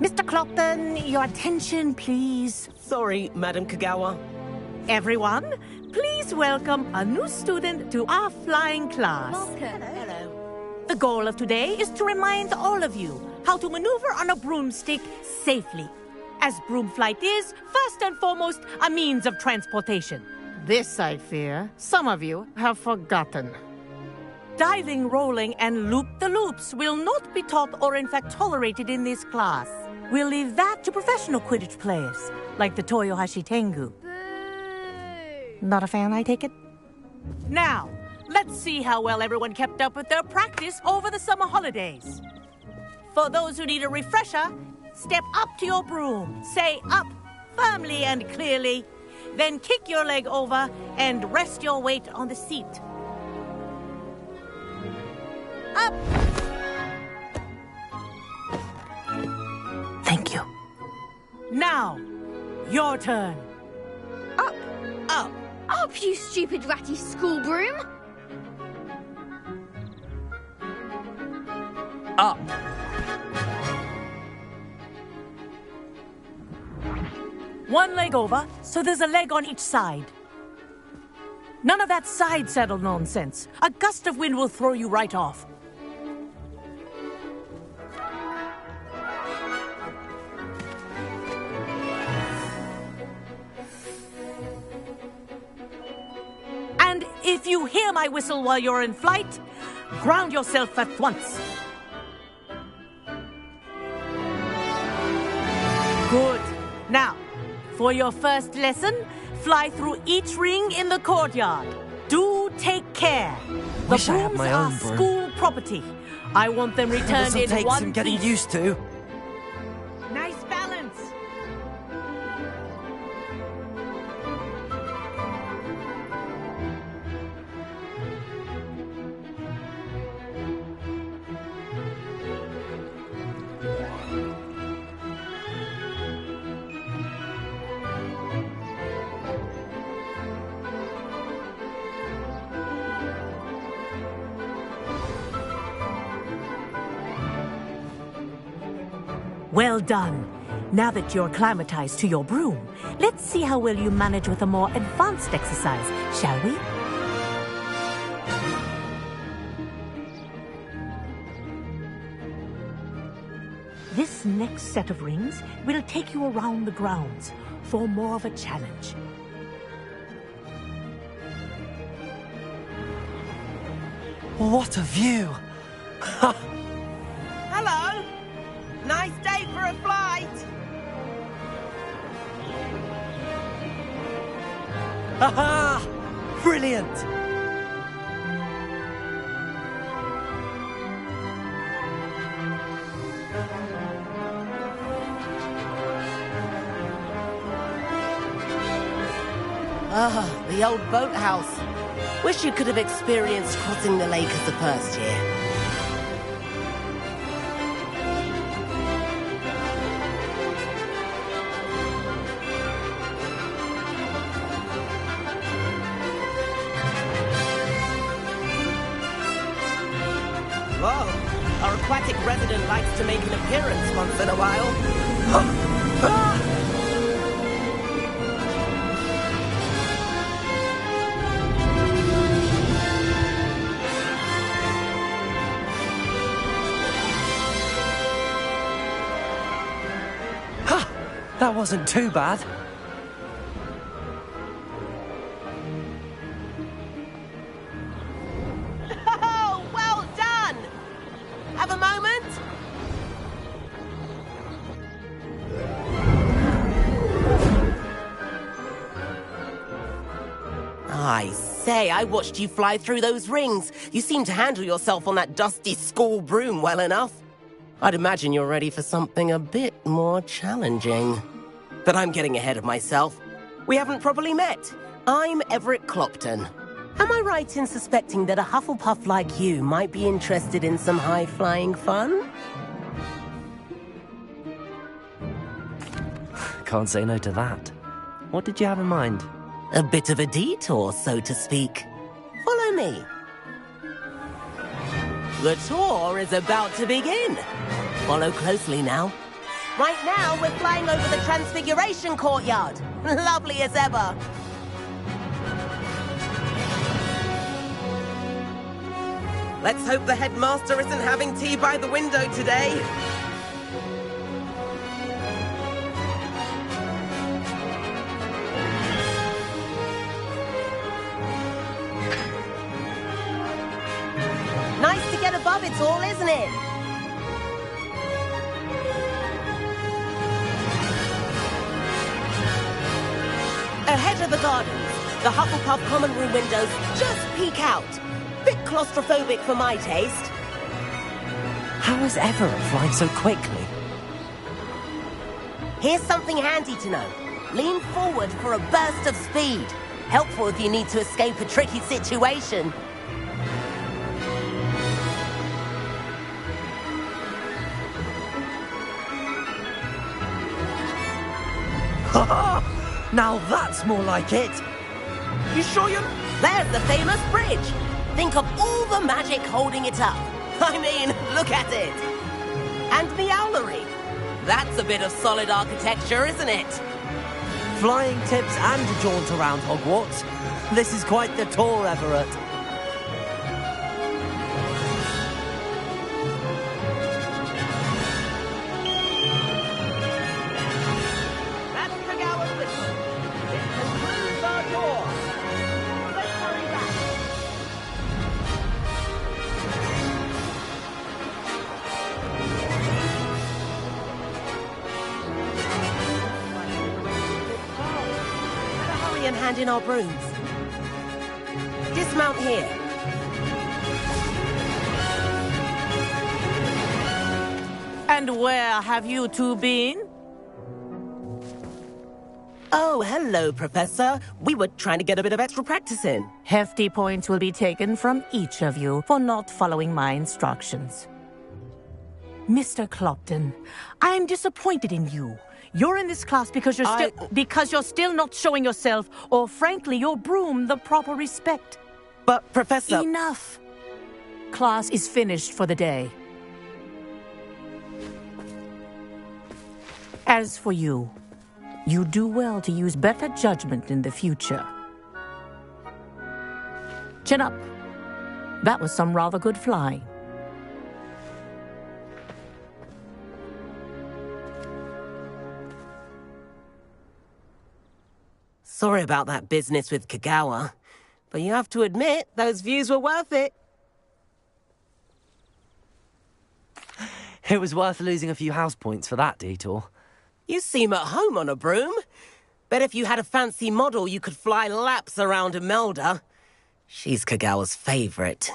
Mr. Clopton, your attention, please. Sorry, Madam Kagawa. Everyone, please welcome a new student to our flying class. Hello. The goal of today is to remind all of you how to maneuver on a broomstick safely, as broom flight is, first and foremost, a means of transportation. This, I fear, some of you have forgotten. Diving, rolling, and loop-the-loops will not be taught or in fact tolerated in this class. We'll leave that to professional Quidditch players, like the Toyohashi Tengu. Not a fan, I take it? Now, let's see how well everyone kept up with their practice over the summer holidays. For those who need a refresher, step up to your broom, say up firmly and clearly, then kick your leg over and rest your weight on the seat. Up! Thank you. Now, your turn. Up! Up! Up, you stupid ratty school broom! Up! One leg over, so there's a leg on each side. None of that side saddle nonsense. A gust of wind will throw you right off. And if you hear my whistle while you're in flight, ground yourself at once. Good. Now, for your first lesson, fly through each ring in the courtyard. Do take care. The Wish I had brooms my are own broom. school property. I want them returned This'll in take one some getting piece. used to. Nice balance. Well done. Now that you're acclimatized to your broom, let's see how well you manage with a more advanced exercise, shall we? This next set of rings will take you around the grounds for more of a challenge. What a view! Hello! Nice day for a flight! Aha! Brilliant! Ah, the old boathouse. Wish you could have experienced crossing the lake as a first year. Whoa, our aquatic resident likes to make an appearance once in a while. That wasn't too bad. Oh, well done! Have a moment? I say, I watched you fly through those rings. You seem to handle yourself on that dusty school broom well enough. I'd imagine you're ready for something a bit more challenging. But I'm getting ahead of myself. We haven't properly met. I'm Everett Clopton. Am I right in suspecting that a Hufflepuff like you might be interested in some high-flying fun? Can't say no to that. What did you have in mind? A bit of a detour, so to speak. Follow me. The tour is about to begin. Follow closely now. Right now, we're flying over the Transfiguration Courtyard. Lovely as ever. Let's hope the headmaster isn't having tea by the window today. Nice to get above it all, isn't it? Ahead of the gardens, the Hufflepuff common room windows just peek out. Bit claustrophobic for my taste. How is Everett flying so quickly? Here's something handy to know. Lean forward for a burst of speed. Helpful if you need to escape a tricky situation. Now that's more like it! You sure you're... There's the famous bridge! Think of all the magic holding it up. I mean, look at it! And Meowlery. That's a bit of solid architecture, isn't it? Flying tips and a jaunt around Hogwarts. This is quite the tour, Everett. And hand in our brooms. Dismount here. And where have you two been? Oh, hello, Professor. We were trying to get a bit of extra practice in. Hefty points will be taken from each of you for not following my instructions. Mr. Clopton, I'm disappointed in you. You're in this class because you're still not showing yourself, or frankly, your broom the proper respect. But, Professor... Enough. Class is finished for the day. As for you, you do well to use better judgment in the future. Chin up. That was some rather good flying. Sorry about that business with Kagawa, but you have to admit, those views were worth it. It was worth losing a few house points for that detour. You seem at home on a broom. Bet if you had a fancy model, you could fly laps around Imelda. She's Kagawa's favorite.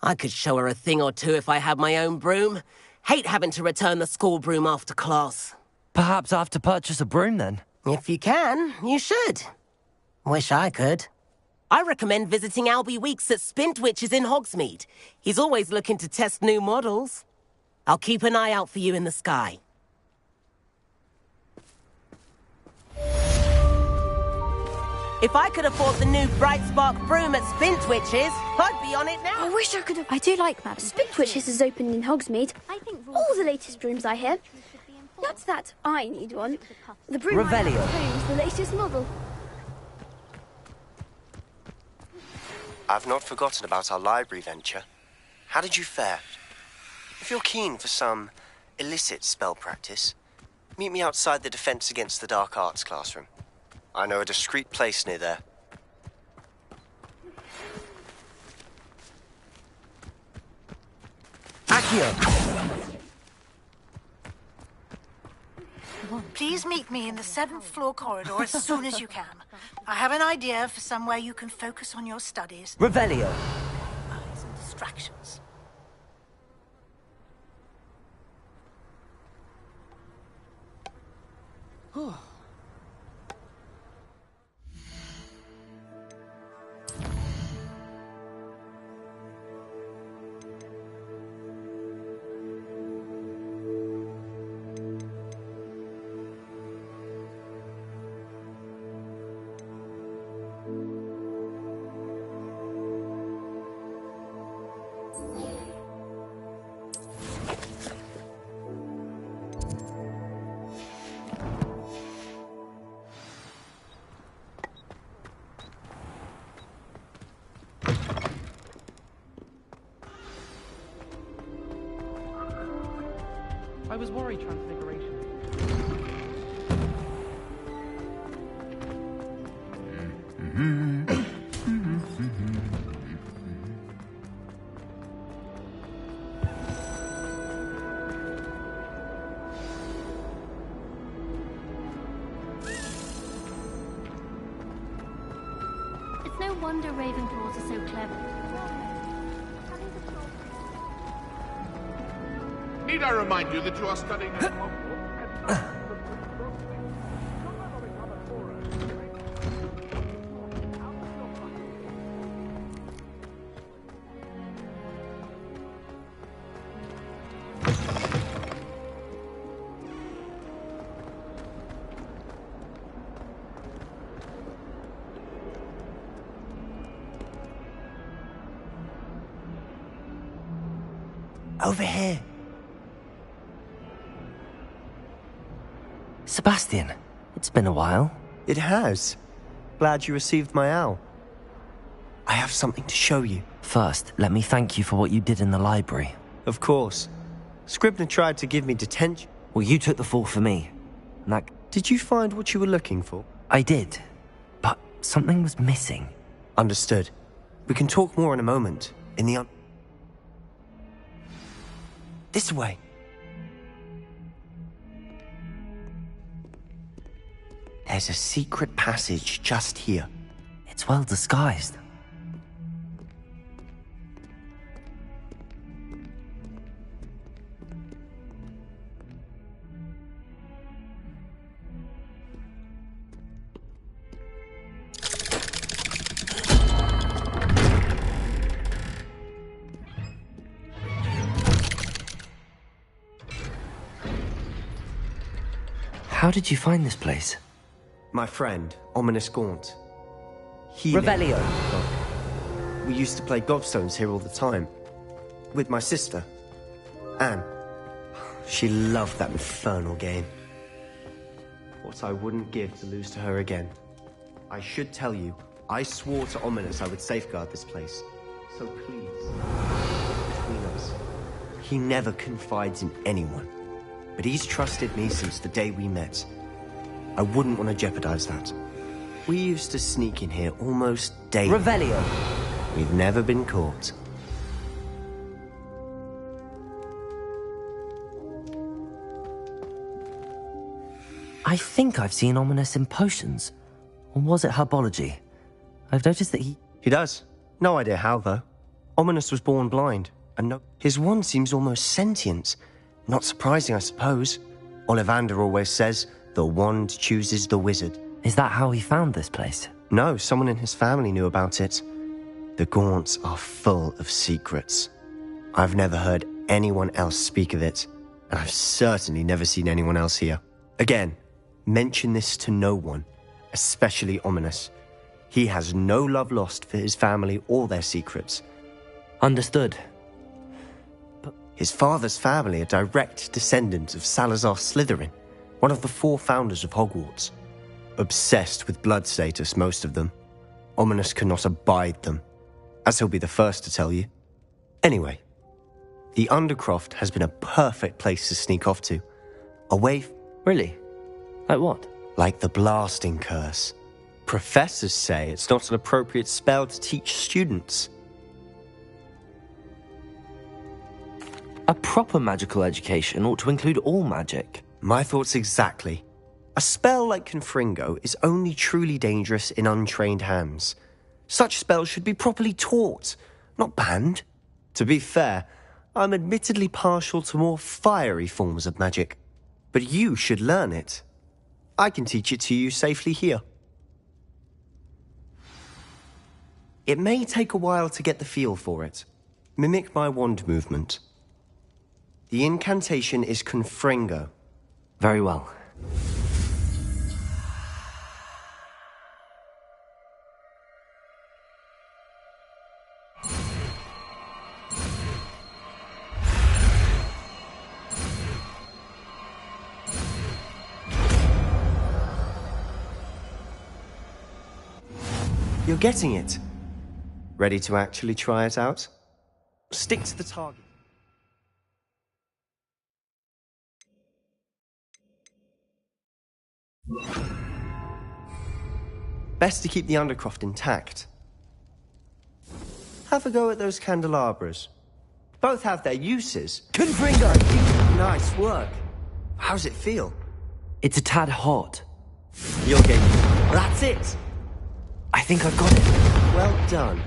I could show her a thing or two if I had my own broom. Hate having to return the school broom after class. Perhaps I have to purchase a broom then. If you can, you should. Wish I could. I recommend visiting Albie Weeks at Spintwitches in Hogsmeade. He's always looking to test new models. I'll keep an eye out for you in the sky. If I could afford the new Bright Spark broom at Spintwitches, I'd be on it now. I wish I could have... I do like Madam. Spintwitches is opened in Hogsmeade. All the latest brooms I hear. Not that I need one. The broom I have Revelio. at home is the latest model. I've not forgotten about our library venture. How did you fare? If you're keen for some illicit spell practice, meet me outside the Defense Against the Dark Arts classroom. I know a discreet place near there. Accio! Please meet me in the 7th floor corridor as soon as you can. I have an idea for somewhere you can focus on your studies. Revelio! Eyes and distractions. I was worried Transfiguration. It's no wonder Ravenclaws are so clever. Need I remind you that you are studying at Hogwarts? Over here. Sebastian, it's been a while. It has. Glad you received my owl. I have something to show you. First, let me thank you for what you did in the library. Of course. Scribner tried to give me detention. Well, you took the fall for me. And that... Did you find what you were looking for? I did. But something was missing. Understood. We can talk more in a moment. In the This way. There's a secret passage just here. It's well disguised. How did you find this place? My friend, Ominous Gaunt. Revelio. We used to play gobstones here all the time. With my sister, Anne. She loved that infernal game. What I wouldn't give to lose to her again. I should tell you, I swore to Ominous I would safeguard this place. So please, between us. He never confides in anyone. But he's trusted me since the day we met. I wouldn't want to jeopardize that. We used to sneak in here almost daily. Revelio. We've never been caught. I think I've seen Ominous in potions. Or was it herbology? I've noticed that he does. No idea how, though. Ominous was born blind, and his wand seems almost sentient. Not surprising, I suppose. Ollivander always says, the wand chooses the wizard. Is that how he found this place? No, someone in his family knew about it. The Gaunts are full of secrets. I've never heard anyone else speak of it, and I've certainly never seen anyone else here. Again, mention this to no one, especially Ominous. He has no love lost for his family or their secrets. Understood. His father's family are direct descendants of Salazar Slytherin, one of the 4 founders of Hogwarts. Obsessed with blood status, most of them. Ominous cannot abide them, as he'll be the first to tell you. Anyway, the Undercroft has been a perfect place to sneak off to. Away Really? Like what? Like the blasting curse. Professors say it's not an appropriate spell to teach students. A proper magical education ought to include all magic. My thoughts exactly. A spell like Confringo is only truly dangerous in untrained hands. Such spells should be properly taught, not banned. To be fair, I'm admittedly partial to more fiery forms of magic. But you should learn it. I can teach it to you safely here. It may take a while to get the feel for it. Mimic my wand movement. The incantation is Confringo. Very well. You're getting it. Ready to actually try it out? Stick to the target. Best to keep the Undercroft intact. Have a go at those candelabras. Both have their uses. Confringo! Nice work. How's it feel? It's a tad hot. You're getting... That's it! I think I've got it. Well done.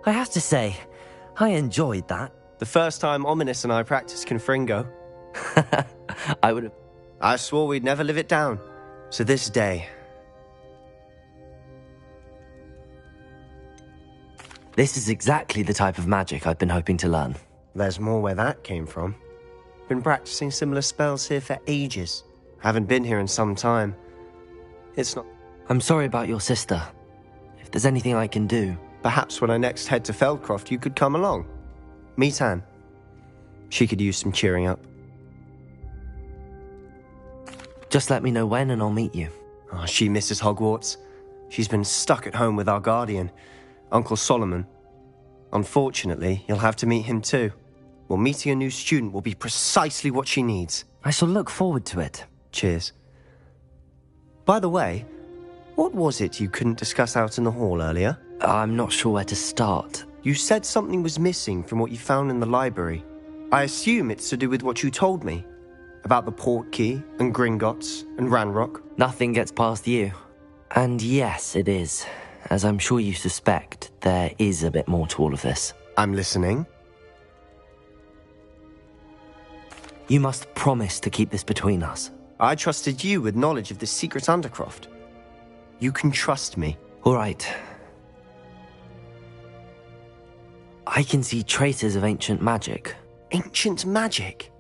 I have to say, I enjoyed that. The first time Ominous and I practiced Confringo. I would have... I swore we'd never live it down. So this day... This is exactly the type of magic I've been hoping to learn. There's more where that came from. Been practicing similar spells here for ages. Haven't been here in some time. It's not... I'm sorry about your sister. If there's anything I can do... Perhaps when I next head to Feldcroft, you could come along. Meet Anne. She could use some cheering up. Just let me know when and I'll meet you. Oh, she misses Hogwarts. She's been stuck at home with our guardian, Uncle Solomon. Unfortunately, you'll have to meet him too. Well, meeting a new student will be precisely what she needs. I shall look forward to it. Cheers. By the way, what was it you couldn't discuss out in the hall earlier? I'm not sure where to start. You said something was missing from what you found in the library. I assume it's to do with what you told me. About the Portkey, and Gringotts, and Ranrock. Nothing gets past you. And yes, it is. As I'm sure you suspect, there is a bit more to all of this. I'm listening. You must promise to keep this between us. I trusted you with knowledge of the secret Undercroft. You can trust me. All right. I can see traces of ancient magic. Ancient magic?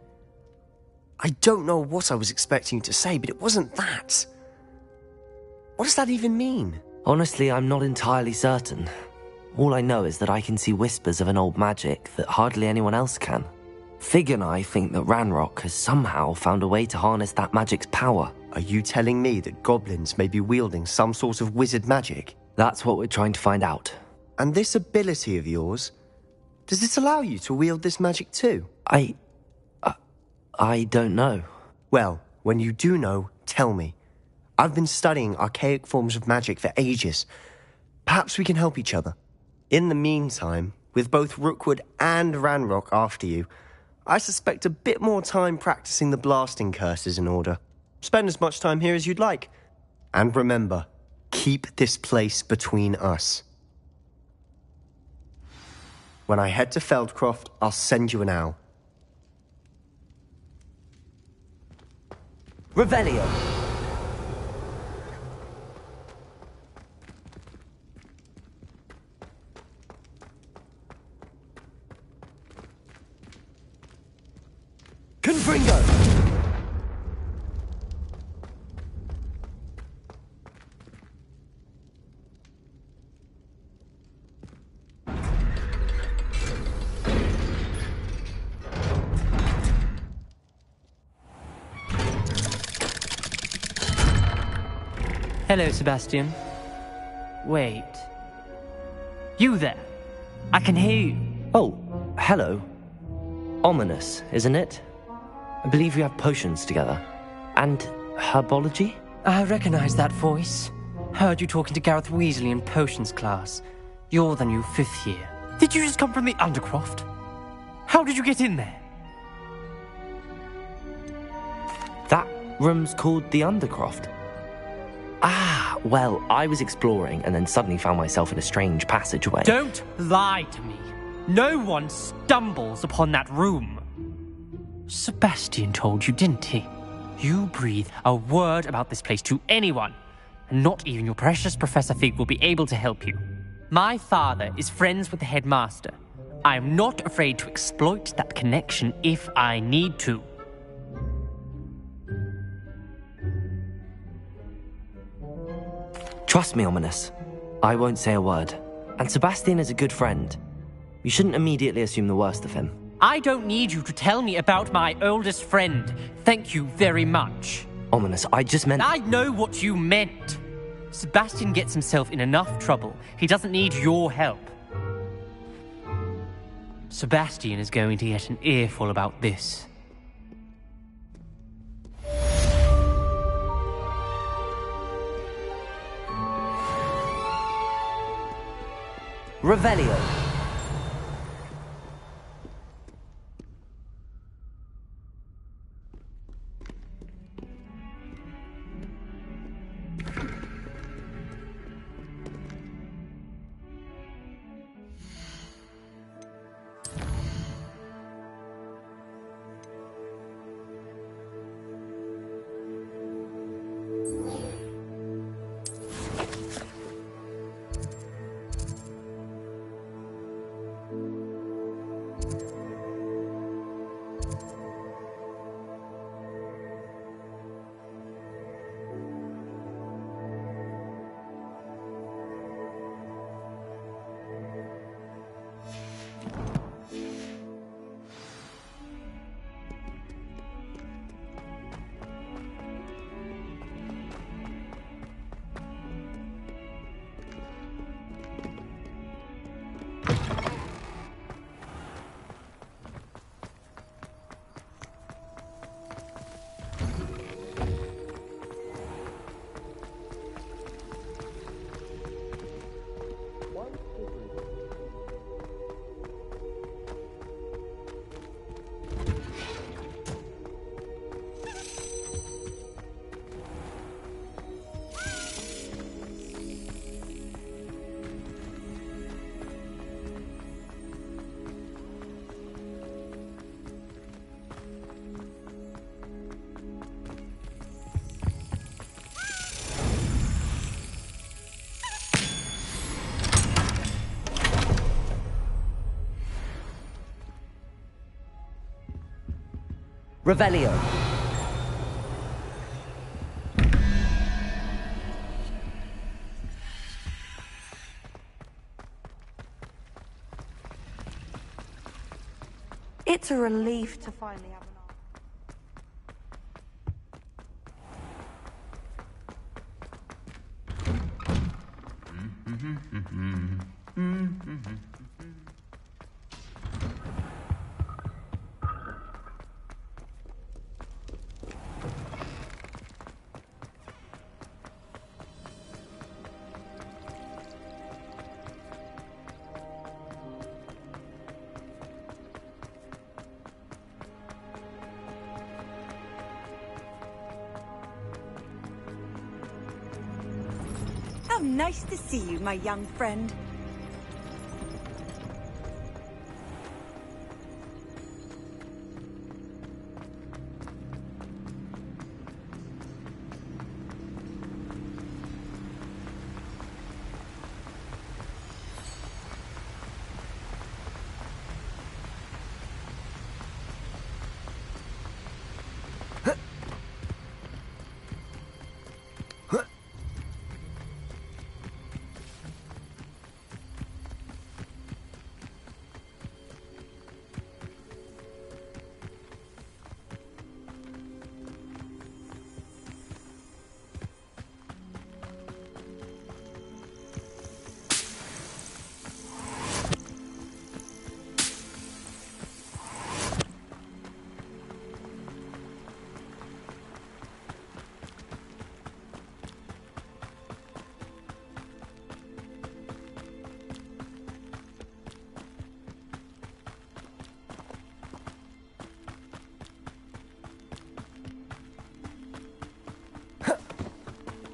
I don't know what I was expecting you to say, but it wasn't that. What does that even mean? Honestly, I'm not entirely certain. All I know is that I can see whispers of an old magic that hardly anyone else can. Fig and I think that Ranrock has somehow found a way to harness that magic's power. Are you telling me that goblins may be wielding some sort of wizard magic? That's what we're trying to find out. And this ability of yours, does it allow you to wield this magic too? I don't know. Well, when you do know, tell me. I've been studying archaic forms of magic for ages. Perhaps we can help each other. In the meantime, with both Rookwood and Ranrock after you, I suspect a bit more time practicing the blasting curse is in order. Spend as much time here as you'd like. And remember, keep this place between us. When I head to Feldcroft, I'll send you an owl. Revelio! Confringo! Hello, Sebastian. Wait. You there? I can hear you. Oh, hello. Ominous, isn't it? I believe we have potions together. And herbology? I recognize that voice. Heard you talking to Gareth Weasley in potions class. You're the new 5th year. Did you just come from the Undercroft? How did you get in there? That room's called the Undercroft. Ah, well, I was exploring and then suddenly found myself in a strange passageway. Don't lie to me. No one stumbles upon that room. Sebastian told you, didn't he? You breathe a word about this place to anyone, and not even your precious Professor Fig will be able to help you. My father is friends with the headmaster. I am not afraid to exploit that connection if I need to. Trust me, Ominous. I won't say a word. And Sebastian is a good friend. You shouldn't immediately assume the worst of him. I don't need you to tell me about my oldest friend. Thank you very much. Ominous, I just meant... I know what you meant. Sebastian gets himself in enough trouble. He doesn't need your help. Sebastian is going to get an earful about this. Revelio. Revelio. It's a relief to finally have an How nice to see you, my young friend.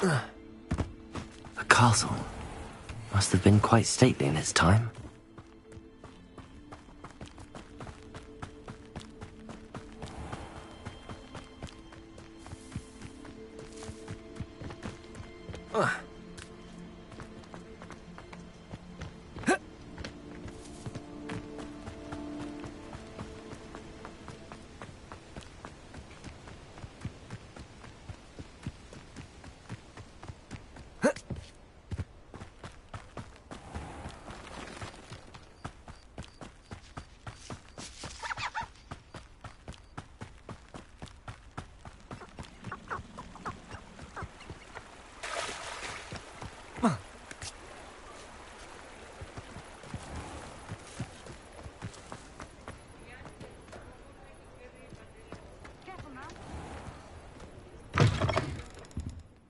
The castle must have been quite stately in its time.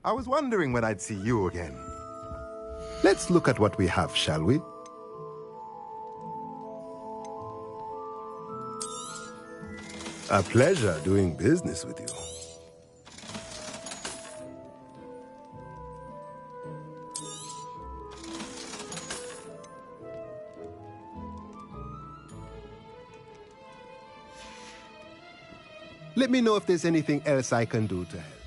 I was wondering when I'd see you again. Let's look at what we have, shall we? A pleasure doing business with you. Let me know if there's anything else I can do to help.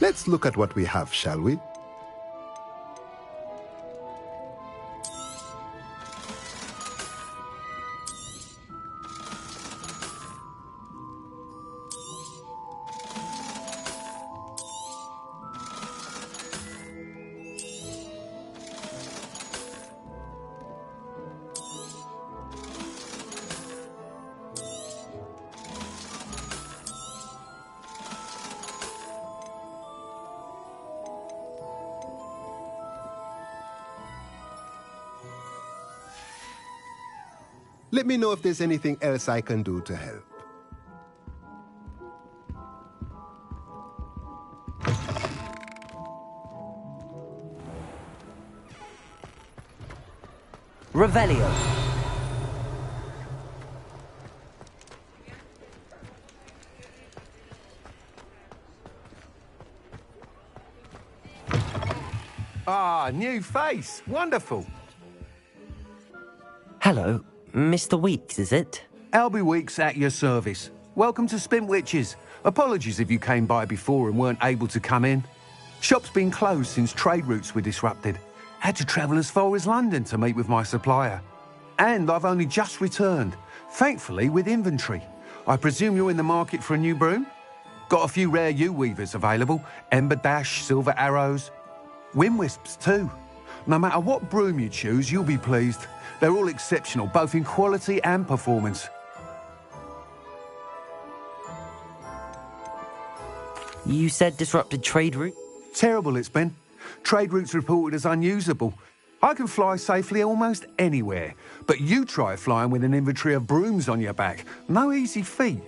Let's look at what we have, shall we? Let me know if there's anything else I can do to help. Revelio. Ah, new face. Wonderful. Hello, Mr. Weeks, is it? Albie Weeks at your service. Welcome to Spintwitches. Apologies if you came by before and weren't able to come in. Shop's been closed since trade routes were disrupted. Had to travel as far as London to meet with my supplier. And I've only just returned, thankfully with inventory. I presume you're in the market for a new broom? Got a few rare U-weavers available. Ember Dash, Silver Arrows. Wind Wisps too. No matter what broom you choose, you'll be pleased. They're all exceptional, both in quality and performance. You said disrupted trade route? Terrible it's been. Trade routes reported as unusable. I can fly safely almost anywhere, but you try flying with an inventory of brooms on your back. No easy feat.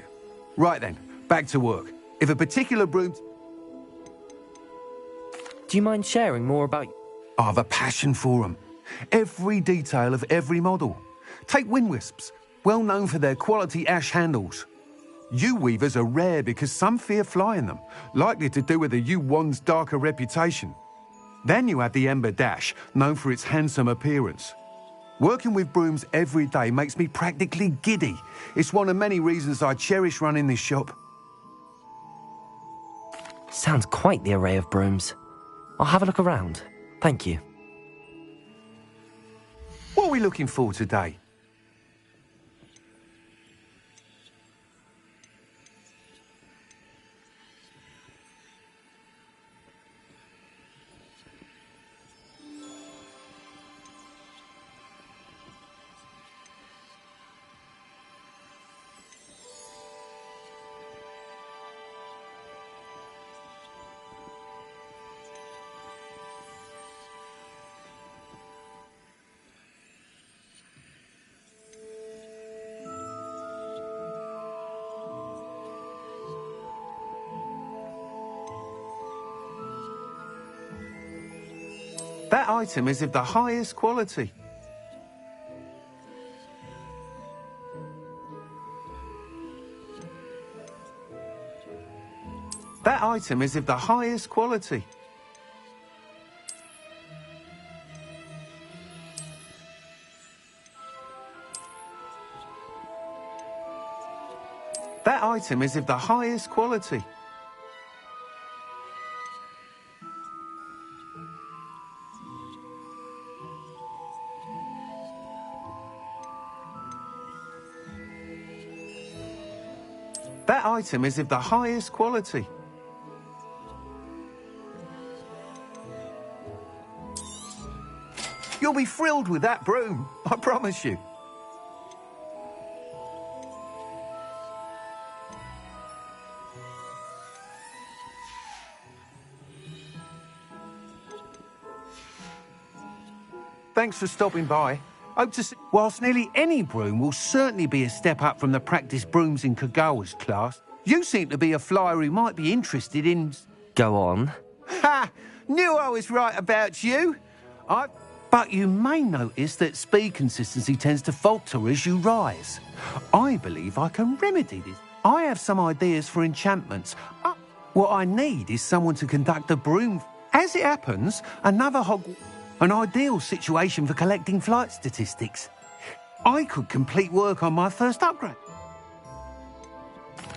Right then, back to work. If a particular broom... Do you mind sharing more about... I've a passion for them. Every detail of every model. Take Wind Wisps, well known for their quality ash handles. U-weavers are rare because some fear flying them, likely to do with the U-wand's darker reputation. Then you have the Ember Dash, known for its handsome appearance. Working with brooms every day makes me practically giddy. It's one of many reasons I cherish running this shop. Sounds quite the array of brooms. I'll have a look around. Thank you. What are we looking for today? That item is of the highest quality. That item is of the highest quality. That item is of the highest quality. That item is of the highest quality. You'll be thrilled with that broom, I promise you. Thanks for stopping by. Hope to see... Whilst nearly any broom will certainly be a step up from the practice brooms in Kagawa's class, you seem to be a flyer who might be interested in... Go on. Ha! Knew I was right about you. But you may notice that speed consistency tends to falter as you rise. I believe I can remedy this. I have some ideas for enchantments. What I need is someone to conduct a broom. As it happens, another Hogwarts... An ideal situation for collecting flight statistics. I could complete work on my first upgrade.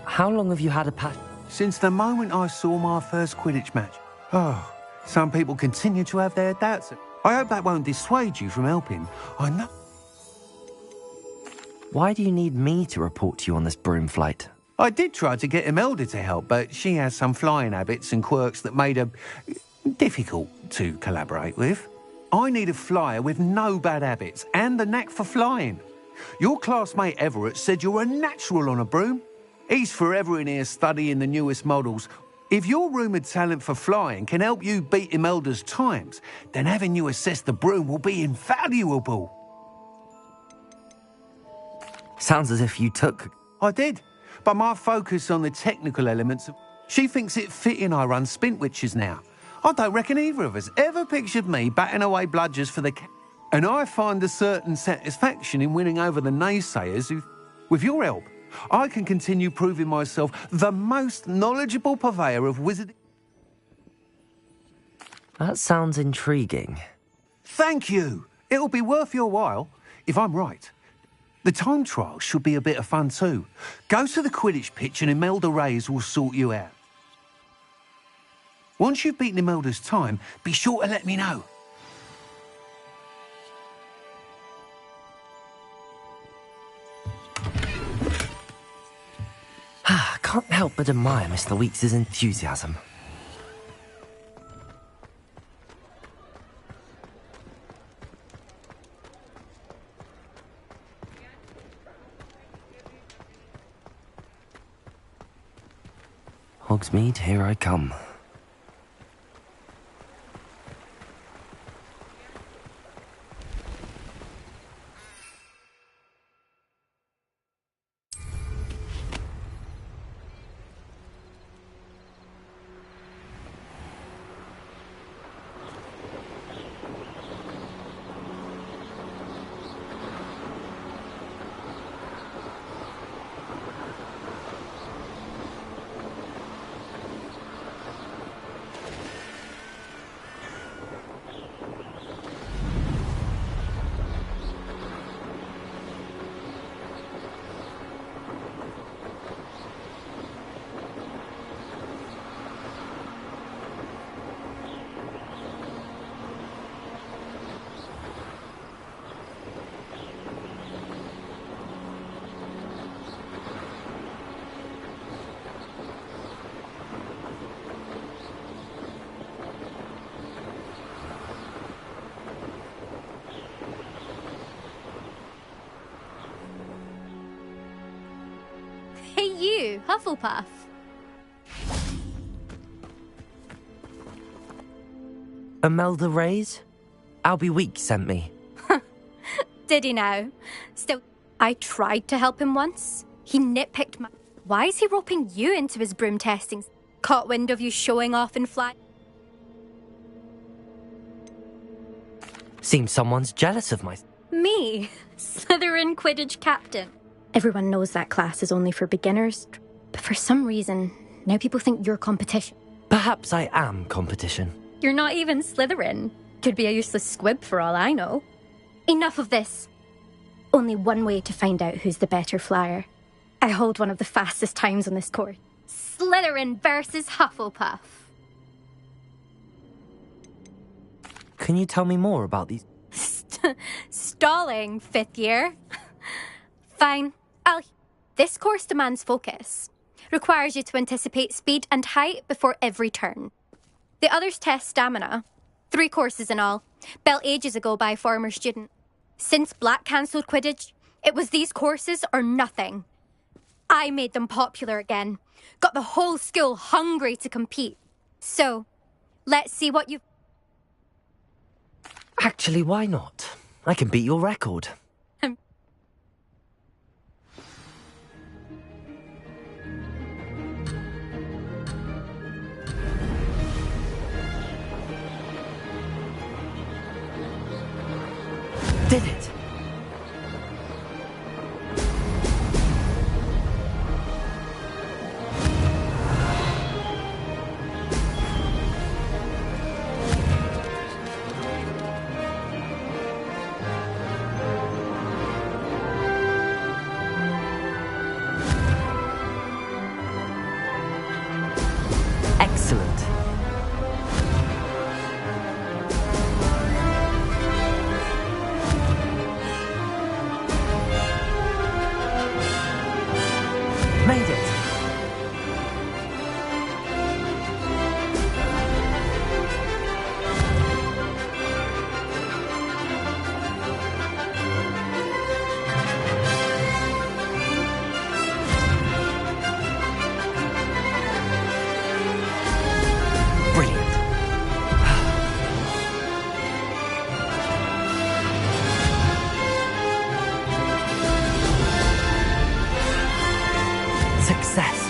How long have you had a passion? Since the moment I saw my first Quidditch match. Oh, some people continue to have their doubts. I hope that won't dissuade you from helping. I know... Why do you need me to report to you on this broom flight? I did try to get Imelda to help, but she has some flying habits and quirks that made her difficult to collaborate with. I need a flyer with no bad habits and the knack for flying. Your classmate Everett said you're a natural on a broom. He's forever in here studying the newest models. If your rumoured talent for flying can help you beat Imelda's times, then having you assess the broom will be invaluable. Sounds as if you took... I did, but my focus on the technical elements... She thinks it fitting I run Spintwitches now. I don't reckon either of us ever pictured me batting away bludgers for the... And I find a certain satisfaction in winning over the naysayers who... With your help, I can continue proving myself the most knowledgeable purveyor of wizarding... That sounds intriguing. Thank you. It'll be worth your while, if I'm right. The time trial should be a bit of fun too. Go to the Quidditch pitch and Imelda Reyes will sort you out. Once you've beaten Imelda's time, be sure to let me know. I can't help but admire Mr. Weeks' enthusiasm. Hogsmeade, here I come. Hey you, Hufflepuff. Imelda Reyes? Albie Weeks sent me. Did he now? Still, I tried to help him once. He nitpicked my... Why is he roping you into his broom testings? Caught wind of you showing off in fly... Seems someone's jealous of my... Me? Slytherin Quidditch captain. Everyone knows that class is only for beginners, but for some reason, now people think you're competition. Perhaps I am competition. You're not even Slytherin. Could be a useless squib for all I know. Enough of this. Only one way to find out who's the better flyer. I hold one of the fastest times on this course. Slytherin versus Hufflepuff. Can you tell me more about these? Stalling, 5th year. Fine. This course demands focus. Requires you to anticipate speed and height before every turn. The others test stamina. 3 courses in all. Built ages ago by a former student. Since Black cancelled Quidditch, it was these courses or nothing. I made them popular again. Got the whole school hungry to compete. So, let's see what you... Actually, why not? I can beat your record. Did it! Excellent. Made it. Brilliant. Success.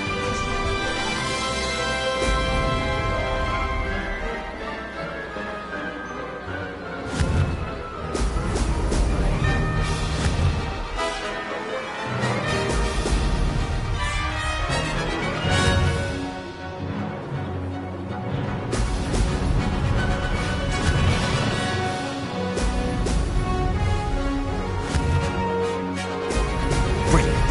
Brilliant.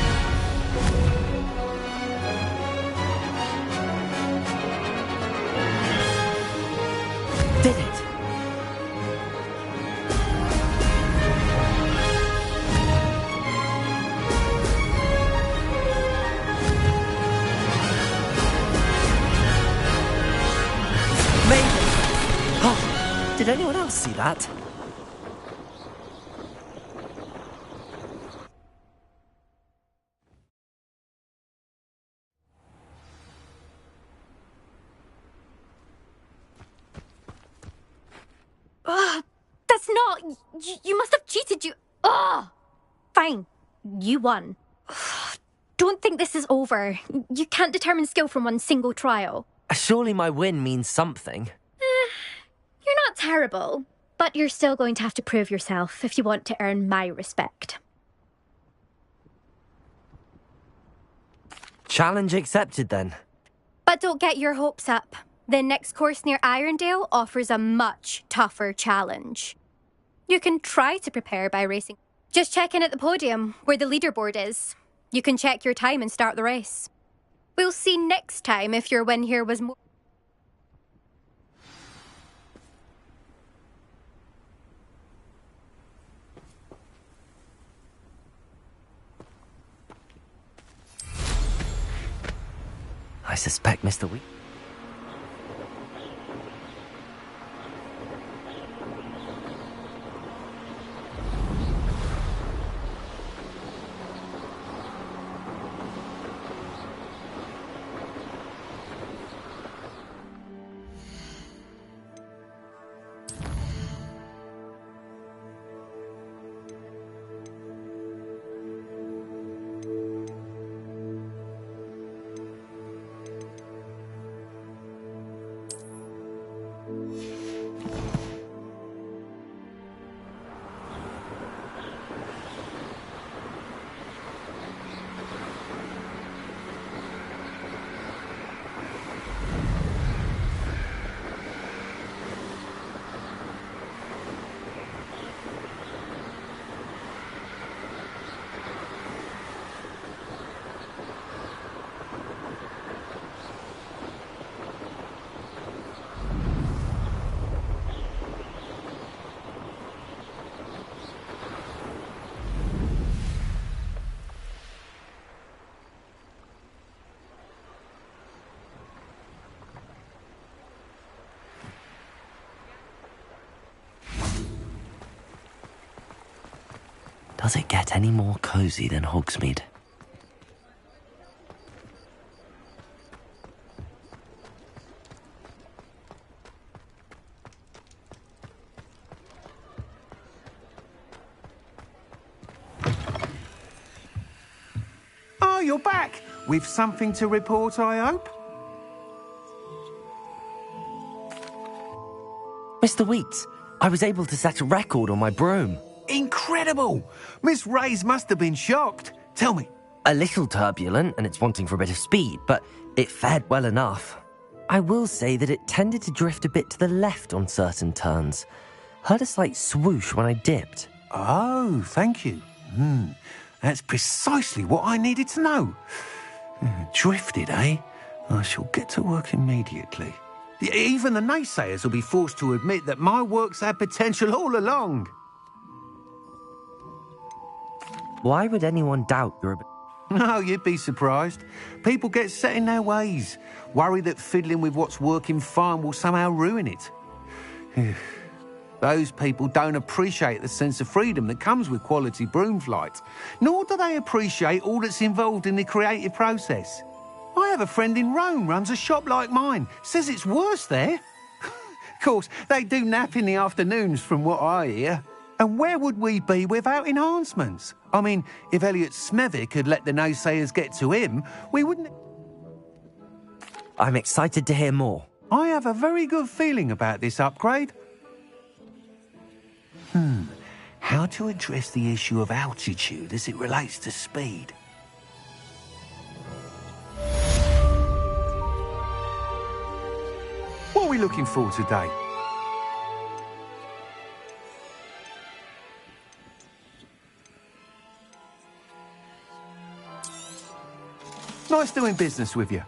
Did it. Made it. Oh, did anyone else see that? That's not... You must have cheated, you... Ugh! Fine. You won. Don't think this is over. You can't determine skill from one single trial. Surely my win means something. You're not terrible, but you're still going to have to prove yourself if you want to earn my respect. Challenge accepted then. But don't get your hopes up. The next course near Irondale offers a much tougher challenge. You can try to prepare by racing. Just check in at the podium, where the leaderboard is. You can check your time and start the race. We'll see next time if your win here was more... I suspect Mr. Wheat. Does it get any more cosy than Hogsmeade? Oh, you're back! With something to report, I hope? Mr. Wheats, I was able to set a record on my broom. Incredible! Miss Reyes must have been shocked. Tell me. A little turbulent, and it's wanting for a bit of speed, but it fared well enough. I will say that it tended to drift a bit to the left on certain turns. Heard a slight swoosh when I dipped. Oh, thank you. That's precisely what I needed to know. Drifted, eh? I shall get to work immediately. Even the naysayers will be forced to admit that my work's had potential all along. Why would anyone doubt your ability? No, you'd be surprised. People get set in their ways, worry that fiddling with what's working fine will somehow ruin it. Those people don't appreciate the sense of freedom that comes with quality broom flight, nor do they appreciate all that's involved in the creative process. I have a friend in Rome runs a shop like mine, says it's worse there. Of course, they do nap in the afternoons from what I hear. And where would we be without enhancements? I mean, if Elliot Smethwick had let the naysayers get to him, we wouldn't... I'm excited to hear more. I have a very good feeling about this upgrade. How to address the issue of altitude as it relates to speed? What are we looking for today? Nice doing business with you.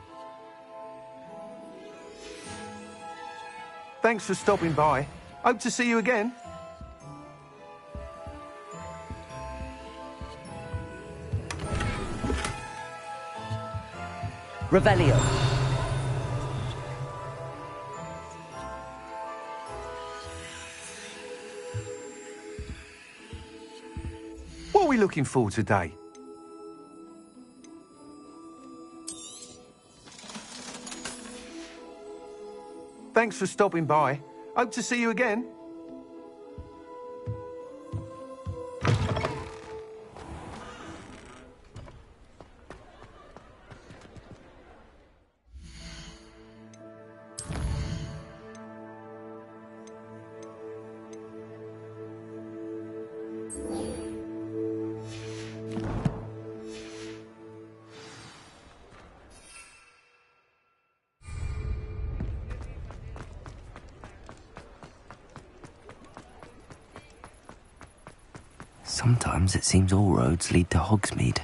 Thanks for stopping by. Hope to see you again. Revelio. What are we looking for today? Thanks for stopping by. Hope to see you again. Sometimes it seems all roads lead to Hogsmeade.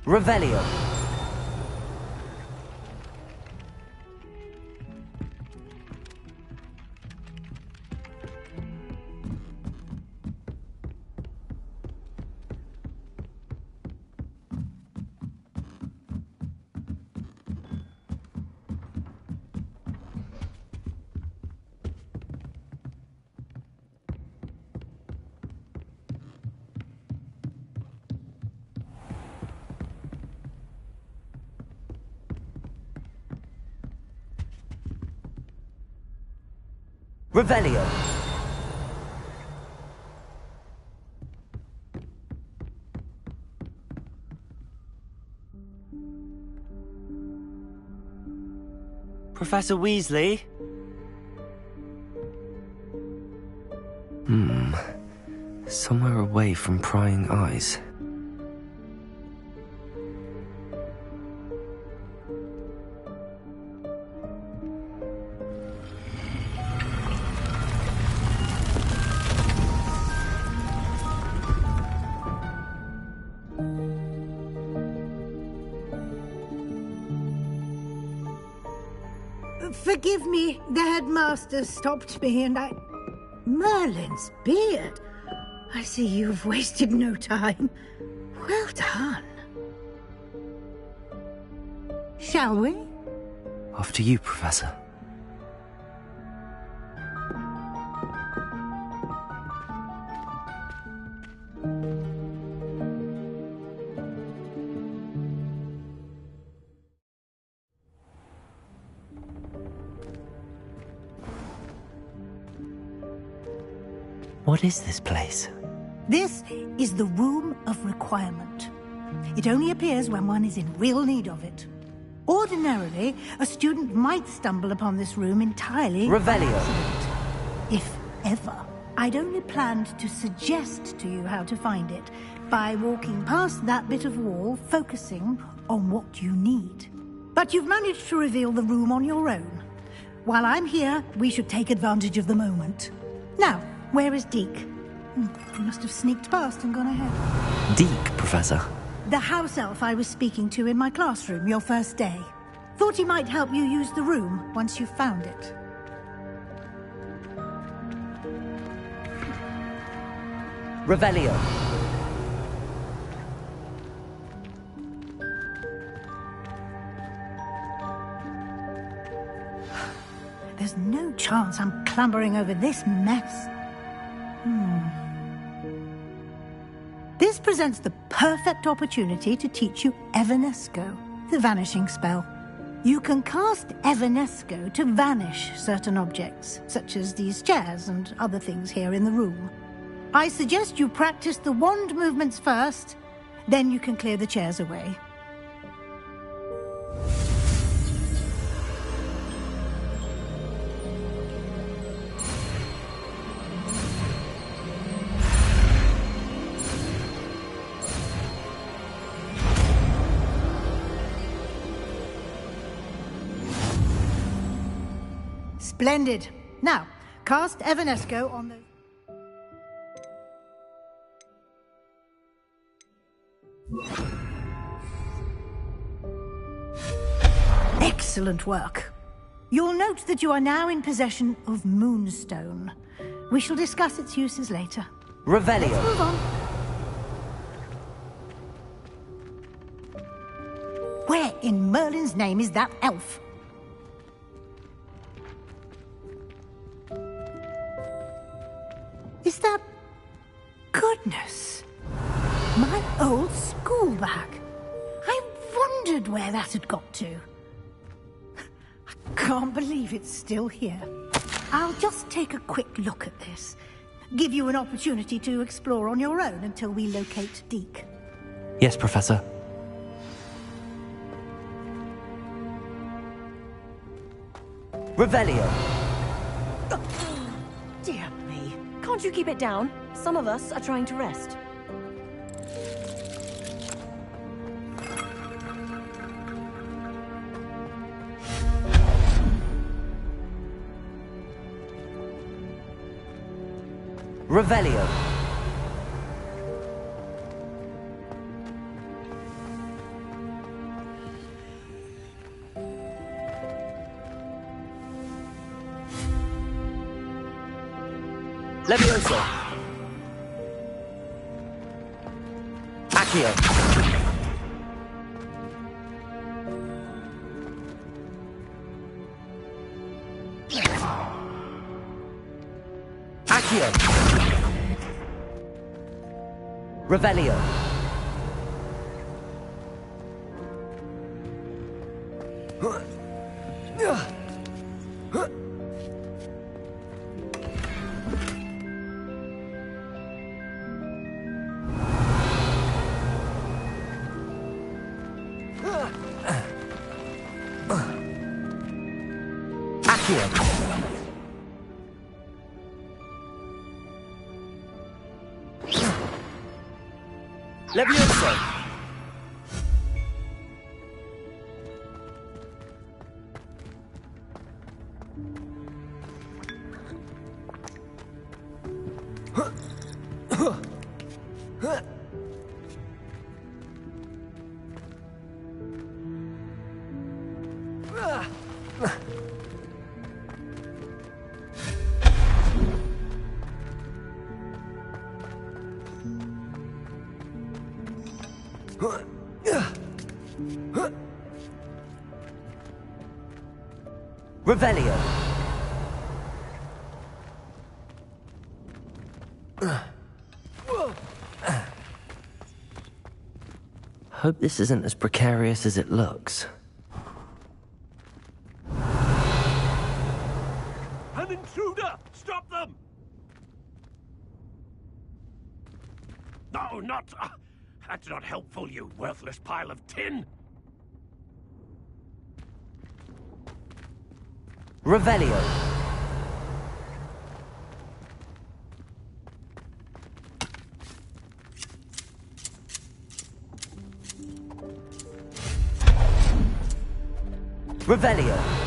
Revelio. Revelio. Professor Weasley? Somewhere away from prying eyes. Forgive me, the headmaster stopped me and I... Merlin's beard. I see you've wasted no time. Well done. Shall we? After you, Professor. What is this place? This is the Room of Requirement. It only appears when one is in real need of it. Ordinarily, a student might stumble upon this room entirely by Revelio. accident. If ever. I'd only planned to suggest to you how to find it by walking past that bit of wall, focusing on what you need. But you've managed to reveal the room on your own. While I'm here, we should take advantage of the moment. Now, where is Deke? He must have sneaked past and gone ahead. Deke, Professor. The house elf I was speaking to in my classroom your first day. Thought he might help you use the room once you found it. Revelio. There's no chance I'm clambering over this mess. This presents the perfect opportunity to teach you Evanesco, the vanishing spell. You can cast Evanesco to vanish certain objects, such as these chairs and other things here in the room. I suggest you practice the wand movements first, then you can clear the chairs away. Splendid. Now, cast Evanesco on those... Excellent work. You'll note that you are now in possession of Moonstone. We shall discuss its uses later. Revelio. Let's move on. Where in Merlin's name is that elf? Is that... Goodness. My old school bag. I wondered where that had got to. I can't believe it's still here. I'll just take a quick look at this. Give you an opportunity to explore on your own until we locate Deke. Yes, Professor. Revelio. Dear me. Can't you keep it down? Some of us are trying to rest. Revelio. Levioso. Accio. Accio. Revelio. Levioso. Revelio. Hope this isn't as precarious as it looks. An intruder! Stop them! No, not... that's not helpful, you worthless pile of tin! Revelio. Revelio.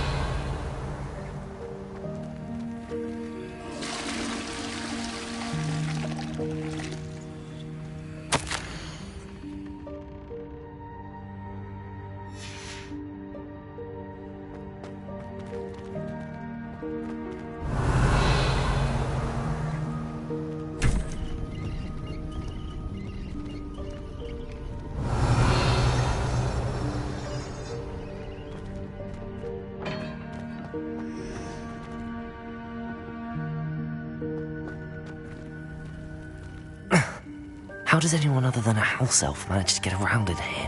How does anyone other than a house elf manage to get around in here?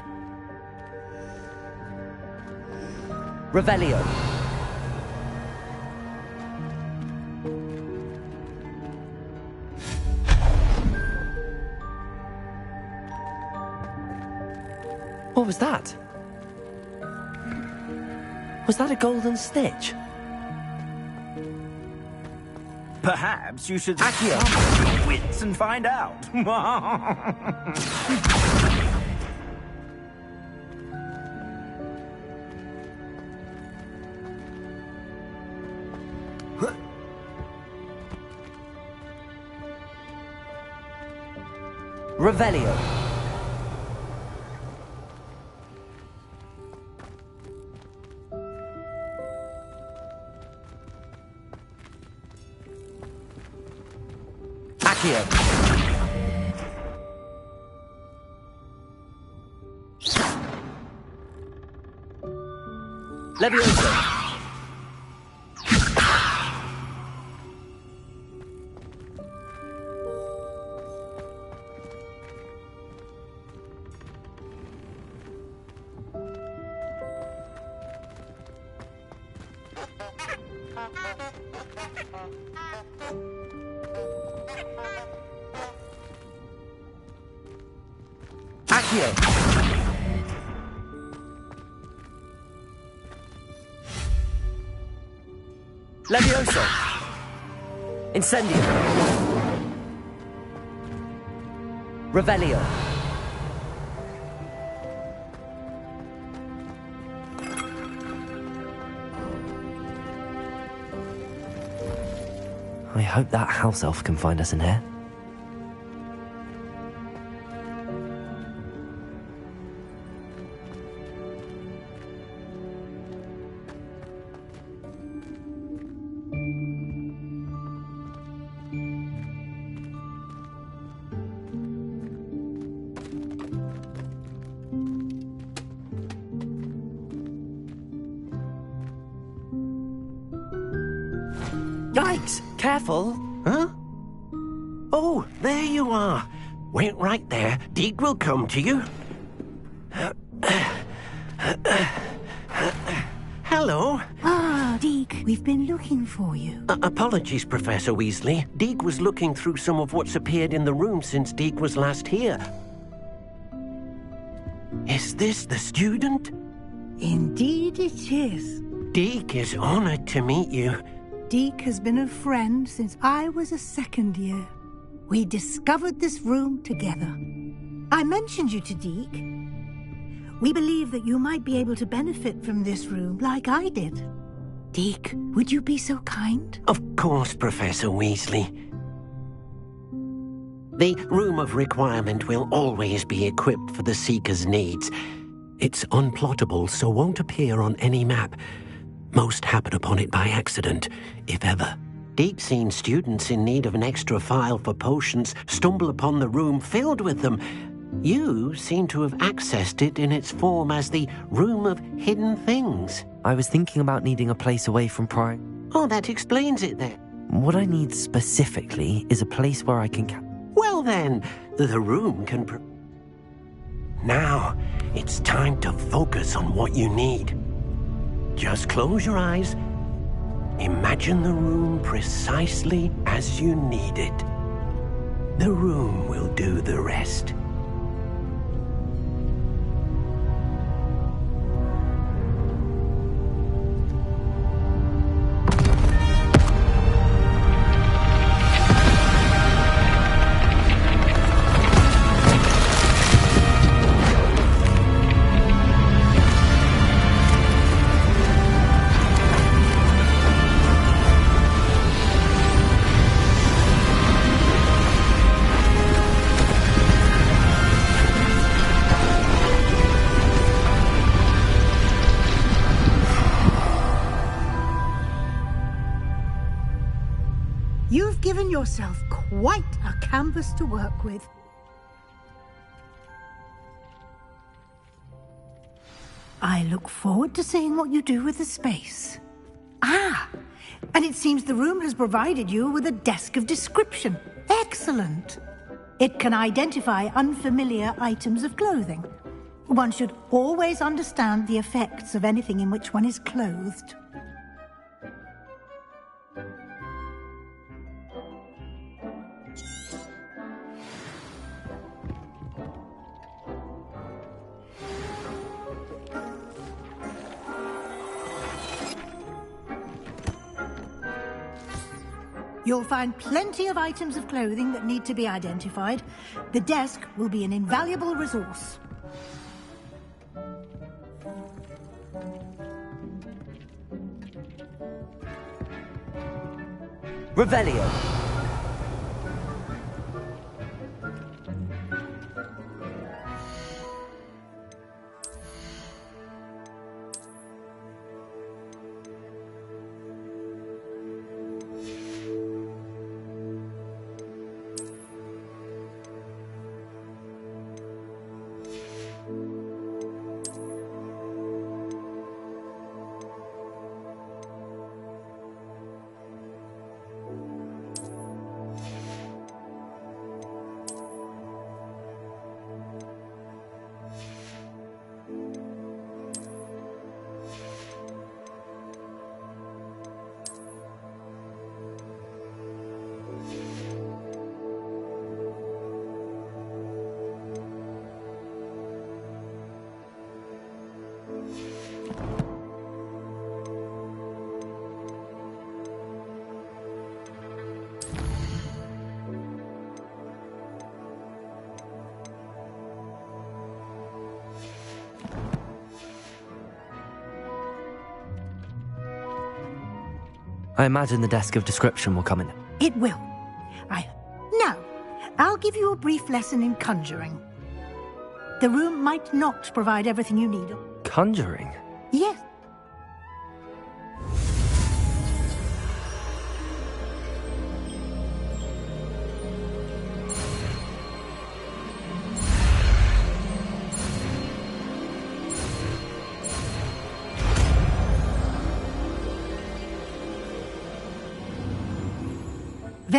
Revelio. What was that? Was that a golden stitch? Perhaps you should Accio. summon your wits and find out. Revelio. Accio. Levioso. Accio. Levioso. Incendio. Revelio. I hope that house elf can find us in here. Yikes! Careful! Huh? Oh, there you are. Wait right there. Deke will come to you. Hello. Ah, Deke, we've been looking for you. Apologies, Professor Weasley. Deke was looking through some of what's appeared in the room since Deke was last here. Is this the student? Indeed it is. Deke is honored to meet you. Deke has been a friend since I was a second year. We discovered this room together. I mentioned you to Deke. We believe that you might be able to benefit from this room like I did. Deke, would you be so kind? Of course, Professor Weasley. The Room of Requirement will always be equipped for the Seeker's needs. It's unplottable, so won't appear on any map. Most happen upon it by accident, if ever. Deke's seen students in need of an extra file for potions stumble upon the room filled with them. You seem to have accessed it in its form as the Room of Hidden Things. I was thinking about needing a place away from prying. Oh, that explains it then. What I need specifically is a place where I can... Well then, the room can... Now, it's time to focus on what you need. Just close your eyes. Imagine the room precisely as you need it. The room will do the rest. You've given yourself quite a canvas to work with. I look forward to seeing what you do with the space. Ah, and it seems the room has provided you with a desk of description. Excellent. It can identify unfamiliar items of clothing. One should always understand the effects of anything in which one is clothed. You'll find plenty of items of clothing that need to be identified. The desk will be an invaluable resource. Revelio. I imagine the desk of description will come in. It will. Now, I'll give you a brief lesson in conjuring. The room might not provide everything you need. Conjuring? Yes.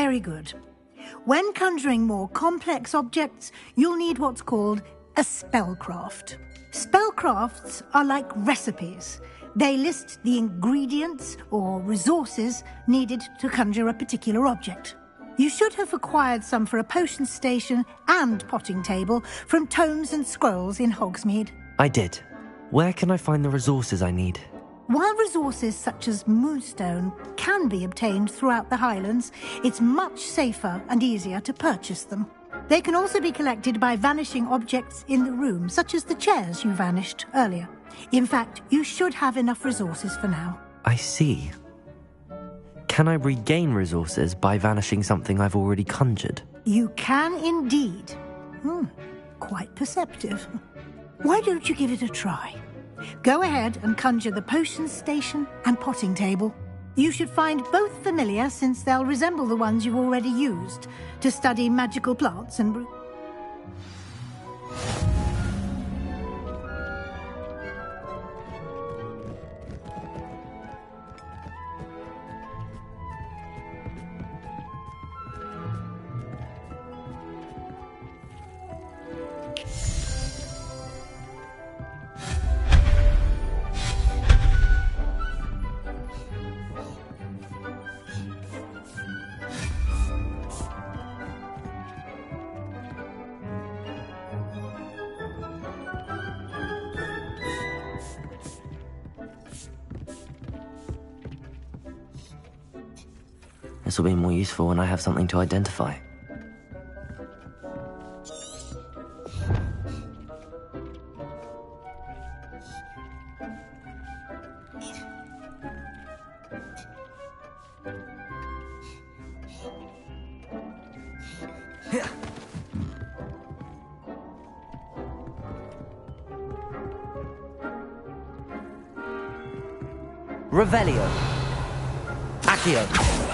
Very good. When conjuring more complex objects, you'll need what's called a spellcraft. Spellcrafts are like recipes. They list the ingredients or resources needed to conjure a particular object. You should have acquired some for a potion station and potting table from tomes and scrolls in Hogsmeade. I did. Where can I find the resources I need? While resources such as moonstone can be obtained throughout the Highlands, it's much safer and easier to purchase them. They can also be collected by vanishing objects in the room, such as the chairs you vanished earlier. In fact, you should have enough resources for now. I see. Can I regain resources by vanishing something I've already conjured? You can indeed. Quite perceptive. Why don't you give it a try? Go ahead and conjure the potion station and potting table. You should find both familiar, since they'll resemble the ones you've already used to study magical plants and... This will be more useful when I have something to identify. Revelio. Accio.